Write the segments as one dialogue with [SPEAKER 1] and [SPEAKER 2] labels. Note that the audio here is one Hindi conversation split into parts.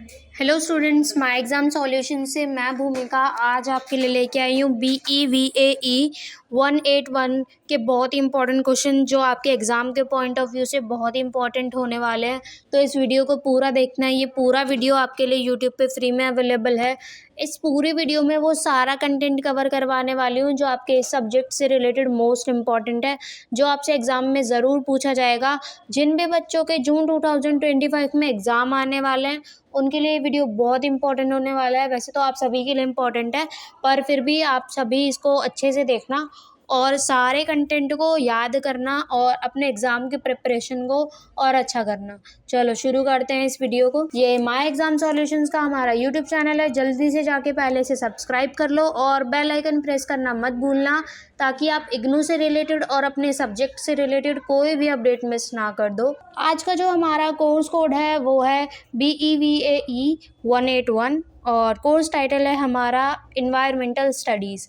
[SPEAKER 1] Hello students, my exam solution से मैं भूमिका आज आपके लिए लेके आई हूँ BEVAE 181 के बहुत ही इंपॉर्टेंट क्वेश्चन जो आपके एग्ज़ाम के पॉइंट ऑफ व्यू से बहुत ही इंपॉर्टेंट होने वाले हैं। तो इस वीडियो को पूरा देखना है। ये पूरा वीडियो आपके लिए यूट्यूब पे फ्री में अवेलेबल है। इस पूरी वीडियो में वो सारा कंटेंट कवर करवाने वाली हूँ जो आपके इस सब्जेक्ट से रिलेटेड मोस्ट इंपॉर्टेंट है, जो आपसे एग्ज़ाम में ज़रूर पूछा जाएगा। जिन भी बच्चों के जून 2025 में एग्ज़ाम आने वाले हैं उनके लिए वीडियो बहुत इंपॉर्टेंट होने वाला है। वैसे तो आप सभी के लिए इम्पॉर्टेंट है, पर फिर भी आप सभी इसको अच्छे से देखना और सारे कंटेंट को याद करना और अपने एग्ज़ाम के प्रिपरेशन को और अच्छा करना। चलो शुरू करते हैं इस वीडियो को। ये माय एग्ज़ाम सॉल्यूशंस का हमारा यूट्यूब चैनल है, जल्दी से जाके पहले से सब्सक्राइब कर लो और बेल आइकन प्रेस करना मत भूलना, ताकि आप इग्नू से रिलेटेड और अपने सब्जेक्ट से रिलेटेड कोई भी अपडेट मिस ना कर दो। आज का जो हमारा कोर्स कोड है वो है BEVAE 181 और कोर्स टाइटल है हमारा इन्वायरमेंटल स्टडीज़।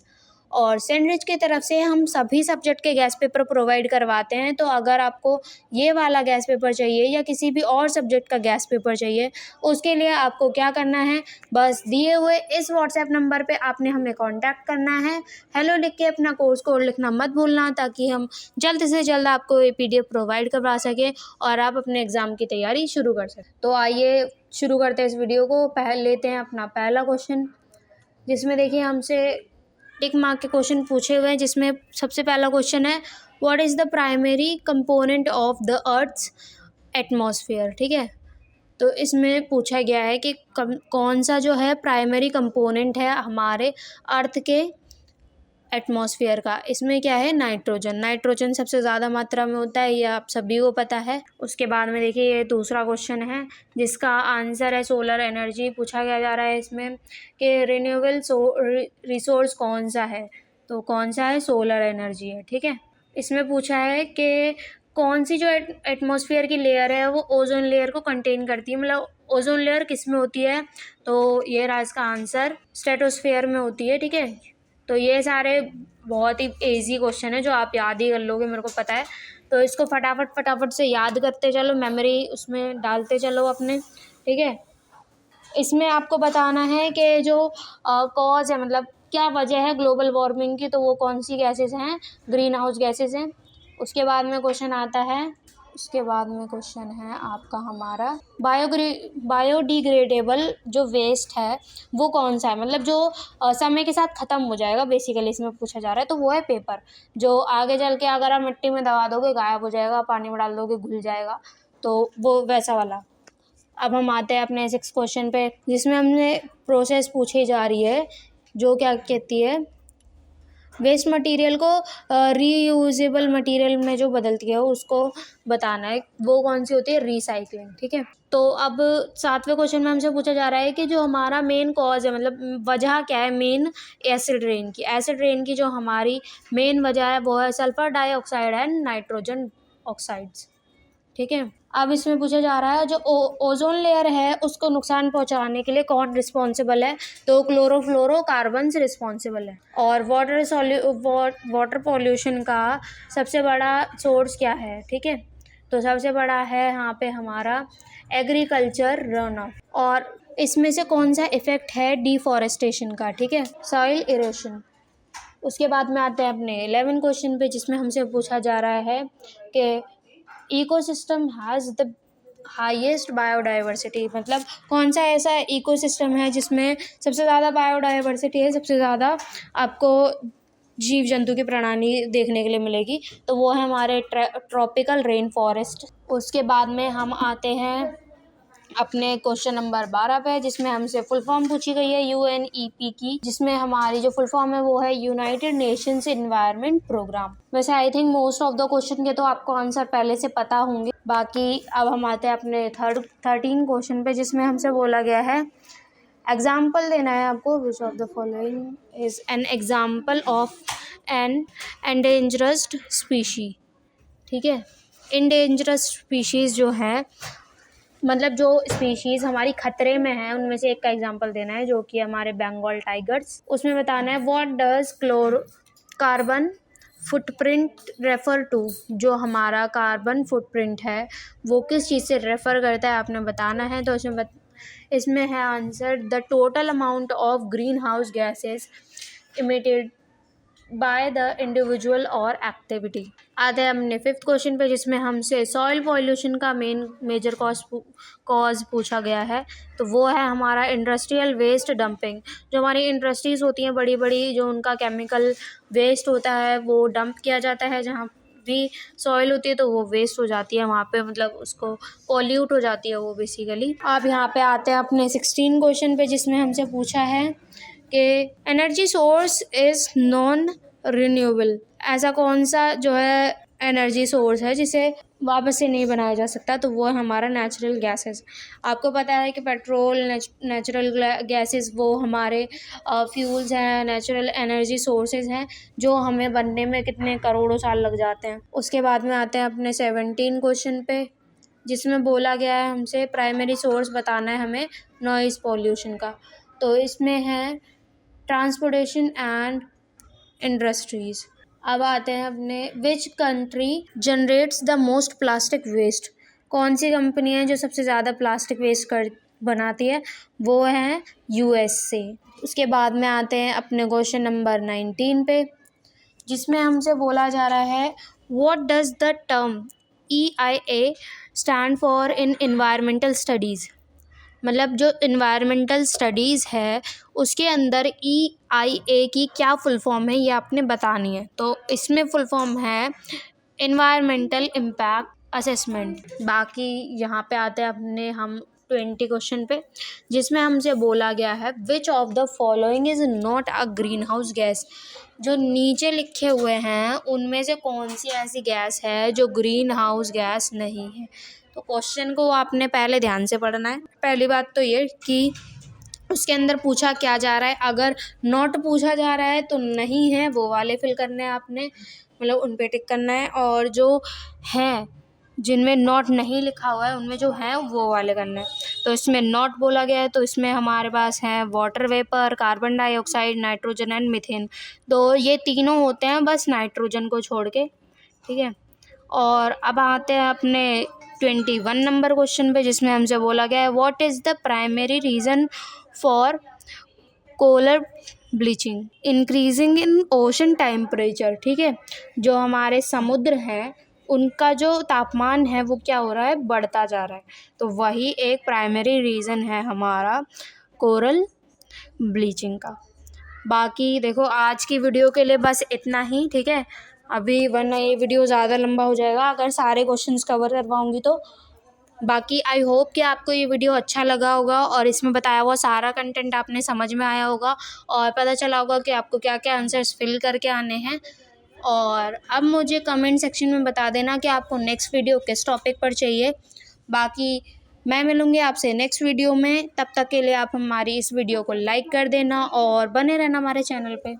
[SPEAKER 1] और सेंडरिच की तरफ से हम सभी सब्जेक्ट के गैस पेपर प्रोवाइड करवाते हैं। तो अगर आपको ये वाला गैस पेपर चाहिए या किसी भी और सब्जेक्ट का गैस पेपर चाहिए, उसके लिए आपको क्या करना है, बस दिए हुए इस व्हाट्सएप नंबर पे आपने हमें कांटेक्ट करना है। हेलो लिख के अपना कोर्स कोड लिखना मत भूलना, ताकि हम जल्द से जल्द आपको ये PDF प्रोवाइड करवा सकें और आप अपने एग्ज़ाम की तैयारी शुरू कर सकें। तो आइए शुरू करते हैं इस वीडियो को। लेते हैं अपना पहला क्वेश्चन, जिसमें देखिए हमसे टिक मार्क के क्वेश्चन पूछे हुए हैं। जिसमें सबसे पहला क्वेश्चन है, what is the primary component of the earth's atmosphere. ठीक है, तो इसमें पूछा गया है कि कौन सा जो है प्राइमरी कंपोनेंट है हमारे अर्थ के एटमॉस्फेयर का। इसमें क्या है, नाइट्रोजन। नाइट्रोजन सबसे ज़्यादा मात्रा में होता है, ये आप सभी को पता है। उसके बाद में देखिए ये दूसरा क्वेश्चन है जिसका आंसर है सोलर एनर्जी। पूछा गया जा रहा है इसमें कि रिन्यूएबल रिसोर्स कौन सा है, तो कौन सा है, सोलर एनर्जी है। ठीक है, इसमें पूछा है कि कौन सी जो एटमॉस्फेयर की लेयर है वो ओजोन लेयर को कंटेन करती है। मतलब ओजोन लेयर किस में होती है, तो ये रहा इसका आंसर, स्ट्रेटोस्फेयर में होती है। ठीक है, तो ये सारे बहुत ही इजी क्वेश्चन है जो आप याद ही कर लोगे, मेरे को पता है। तो इसको फटाफट से याद करते चलो, मेमोरी उसमें डालते चलो अपने। ठीक है, इसमें आपको बताना है कि जो कॉज है, मतलब क्या वजह है ग्लोबल वार्मिंग की, तो वो कौन सी गैसेस हैं, ग्रीन हाउस गैसेस हैं। उसके बाद में क्वेश्चन आता है, उसके बाद में क्वेश्चन है आपका हमारा बायोडिग्रेडेबल जो वेस्ट है वो कौन सा है। मतलब जो समय के साथ ख़त्म हो जाएगा, बेसिकली इसमें पूछा जा रहा है। तो वो है पेपर, जो आगे चल के अगर आप मिट्टी में दबा दोगे गायब हो जाएगा, पानी में डाल दोगे घुल जाएगा, तो वो वैसा वाला। अब हम आते हैं अपने 6 क्वेश्चन पे, जिसमें हमने प्रोसेस पूछी जा रही है जो क्या कहती है, वेस्ट मटेरियल को रीयूजेबल मटेरियल में जो बदलती है उसको बताना है, वो कौन सी होती है, रिसाइकलिंग। ठीक है, तो अब 7वें क्वेश्चन में हमसे पूछा जा रहा है कि जो हमारा मेन कॉज है, मतलब वजह क्या है मेन एसिड रेन की। एसिड रेन की जो हमारी मेन वजह है वो है sulphur dioxide and nitrogen oxides. ठीक है, अब इसमें पूछा जा रहा है जो ओजोन लेयर है उसको नुकसान पहुंचाने के लिए कौन रिस्पॉन्सिबल है, तो क्लोरोफ्लोरोकार्बन्स रिस्पॉन्सिबल है। और वाटर पॉल्यूशन का सबसे बड़ा सोर्स क्या है। ठीक है, तो सबसे बड़ा है यहाँ पे हमारा एग्रीकल्चर रन ऑफ। और इसमें से कौन सा इफेक्ट है डिफॉरेस्टेशन का। ठीक है, सॉइल इरोशन। उसके बाद में आते हैं अपने 11 क्वेश्चन पे, जिसमें हमसे पूछा जा रहा है कि ecosystem has the highest biodiversity. मतलब कौन सा ऐसा इकोसिस्टम है जिसमें सबसे ज़्यादा बायोडाइवर्सिटी है, सबसे ज़्यादा आपको जीव जंतु की प्रणाली देखने के लिए मिलेगी, तो वो है हमारे ट्रॉपिकल रेन फॉरेस्ट। उसके बाद में हम आते हैं अपने क्वेश्चन नंबर 12 पे, जिसमें हमसे फुल फॉर्म पूछी गई है UNEP की, जिसमें हमारी जो फुल फॉर्म है वो है यूनाइटेड नेशंस एनवायरनमेंट प्रोग्राम। वैसे I think most of the question के तो आपको आंसर पहले से पता होंगे। बाकी अब हम आते हैं अपने 13 क्वेश्चन पे, जिसमें हमसे बोला गया है एग्जाम्पल देना है आपको, which of the following is an example of an endangered species. ठीक है, एंडेंजर्ड स्पीशीज़ जो है, मतलब जो स्पीशीज़ हमारी खतरे में है उनमें से एक का एग्जांपल देना है, जो कि हमारे बंगाल टाइगर्स। उसमें बताना है what does carbon footprint refer to. जो हमारा कार्बन फुटप्रिंट है वो किस चीज़ से रेफ़र करता है आपने बताना है। तो इसमें इसमें है answer the total amount of green house gases emitted by the individual और एक्टिविटी। आते हैं हमने 5th क्वेश्चन पे, जिसमें हमसे सॉइल पॉल्यूशन का मेजर कॉज पूछा गया है। तो वो है हमारा इंडस्ट्रियल वेस्ट डंपिंग। जो हमारी इंडस्ट्रीज़ होती हैं बड़ी बड़ी, जो उनका केमिकल वेस्ट होता है वो डंप किया जाता है। जहाँ भी सॉइल होती है तो वो वेस्ट हो जाती है वहाँ पे, मतलब उसको पॉल्यूट हो जाती है वो बेसिकली। अब यहाँ पे आते हैं अपने 16 क्वेश्चन पे, जिसमें हमसे पूछा है कि energy source is non renewable. ऐसा कौन सा जो है एनर्जी सोर्स है जिसे वापस से नहीं बनाया जा सकता? तो वो है हमारा नेचुरल गैसेस। आपको पता है कि पेट्रोल, नेचुरल गैसेस वो हमारे फ्यूल्स हैं, नेचुरल एनर्जी सोर्सेज हैं जो हमें बनने में कितने करोड़ों साल लग जाते हैं। उसके बाद में आते हैं अपने 17 क्वेश्चन पे, जिसमें बोला गया है हमसे प्राइमरी सोर्स बताना है हमें नॉइज़ पॉल्यूशन का। तो इसमें है ट्रांसपोर्टेशन एंड इंडस्ट्रीज़। अब आते हैं अपने which country generates the most plastic waste. कौन सी कंपनी है जो सबसे ज़्यादा प्लास्टिक वेस्ट बनाती है? वो है USA। उसके बाद में आते हैं अपने क्वेश्चन नंबर 19 पे, जिसमें हमसे बोला जा रहा है what does the term EIA stand for in environmental studies. मतलब जो इन्वायरमेंटल स्टडीज़ है उसके अंदर EIA की क्या फुल फॉर्म है ये आपने बतानी है। तो इसमें फुल फॉर्म है इन्वायरमेंटल इम्पैक्ट असेसमेंट। बाकी यहाँ पे आते हैं अपने हम 20 क्वेश्चन पे, जिसमें हमसे बोला गया है विच of the following is not a green house gas. जो नीचे लिखे हुए हैं उनमें से कौन सी ऐसी गैस है जो ग्रीन हाउस गैस नहीं है? तो क्वेश्चन को आपने पहले ध्यान से पढ़ना है। पहली बात तो ये कि उसके अंदर पूछा क्या जा रहा है। अगर नॉट पूछा जा रहा है तो नहीं है वो वाले फिल करने हैं आपने, मतलब उन पे टिक करना है। और जो है जिनमें नॉट नहीं लिखा हुआ है उनमें जो है वो वाले करना है। तो इसमें नॉट बोला गया है तो इसमें हमारे पास है water vapour, carbon dioxide, nitrogen and methane. तो ये तीनों होते हैं बस नाइट्रोजन को छोड़ के, ठीक है। और अब आते हैं अपने 21 नंबर क्वेश्चन पे, जिसमें हमसे बोला गया है what is the primary reason for polar bleaching increasing in ocean temperature. ठीक है, जो हमारे समुद्र हैं उनका जो तापमान है वो क्या हो रहा है, बढ़ता जा रहा है। तो वही एक प्राइमरी रीज़न है हमारा कोरल ब्लीचिंग का। बाकी देखो आज की वीडियो के लिए बस इतना ही, ठीक है। अभी वरना ये वीडियो ज़्यादा लंबा हो जाएगा अगर सारे क्वेश्चंस कवर करवाऊँगी तो। बाकी आई होप कि आपको ये वीडियो अच्छा लगा होगा और इसमें बताया हुआ सारा कंटेंट आपने समझ में आया होगा और पता चला होगा कि आपको क्या क्या आंसर्स फिल करके आने हैं। और अब मुझे कमेंट सेक्शन में बता देना कि आपको नेक्स्ट वीडियो किस टॉपिक पर चाहिए। बाकी मैं मिलूँगी आपसे नेक्स्ट वीडियो में, तब तक के लिए आप हमारी इस वीडियो को लाइक कर देना और बने रहना हमारे चैनल पे।